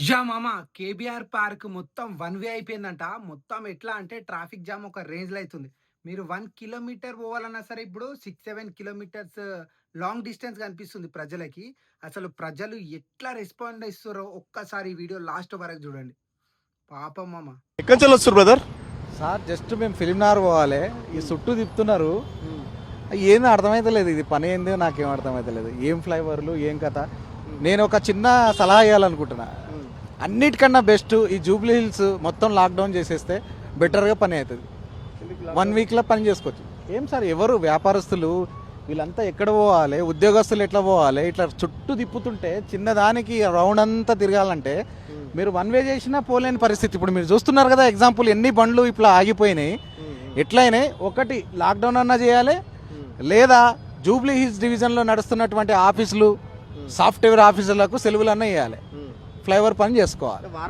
Yeah మామ KBR park మొత్తం one way అయిపోయిందంట. మొత్తం ఎట్లా అంటే ట్రాఫిక్ జామ్ ఒక రేంజ్‌లో అయితుంది. మీరు 1 కిలోమీటర్ పోవాలన్నా సరే ఇప్పుడు 6, 7 కిలోమీటర్స్ లాంగ్ డిస్టెన్స్ కనిపిస్తుంది ప్రజలకి. అసలు ప్రజలు ఎట్లా రెస్పాండ్ ఇస్తుర్రో ఒక్కసారి ఈ వీడియో లాస్ట్ వరకు చూడండి. పాపం మామ. ఎక్కడి నుంచి వస్తారు బ్రదర్? సార్ జస్ట్ మేము ఫిలింనగర్ పోవాలి. ఈ చుట్టూ తిప్పుతున్నారు. హ్మ్. ఏంది అర్థమైతలేదు. ఇది పని ఏంది నాకేం అర్థమైతలేదు. ఏం ఫ్లైఓవర్లు ఏం కథ. నేను ఒక చిన్న సలహా ఇవ్వాలనుకుంటున్నా. హ్మ్. అన్నిటికన్నా బెస్ట్ ఈ జూబ్లీ హిల్స్ మొత్తం లాక్డౌన్ చేసేస్తే బెటర్గా పని అవుతుంది. 1 వీక్లో పని చేసుకోవచ్చు. ఏం సార్ ఎవరు వ్యాపారస్తులు వీళ్ళంతా ఎక్కడ పోవాలి, ఉద్యోగస్తులు ఎట్లా పోవాలి, ఇట్లా చుట్టూ తిప్పుతుంటే చిన్నదానికి రౌండ్ అంతా తిరగాలంటే మీరు 1 వే చేసినా పోలేని పరిస్థితి. ఇప్పుడు మీరు చూస్తున్నారు కదా ఎగ్జాంపుల్ ఎన్ని బండ్లు ఇప్పుడు ఆగిపోయినాయి. ఎట్లయినాయి ఒకటి లాక్డౌన్ అన్నా చేయాలి, లేదా జూబ్లీ హిల్స్ డివిజన్లో నడుస్తున్నటువంటి ఆఫీసులు సాఫ్ట్వేర్ ఆఫీసులకు సెలవులన్నా ఇవ్వాలి, ఫ్లైఓవర్ పని చేసుకోవాలి.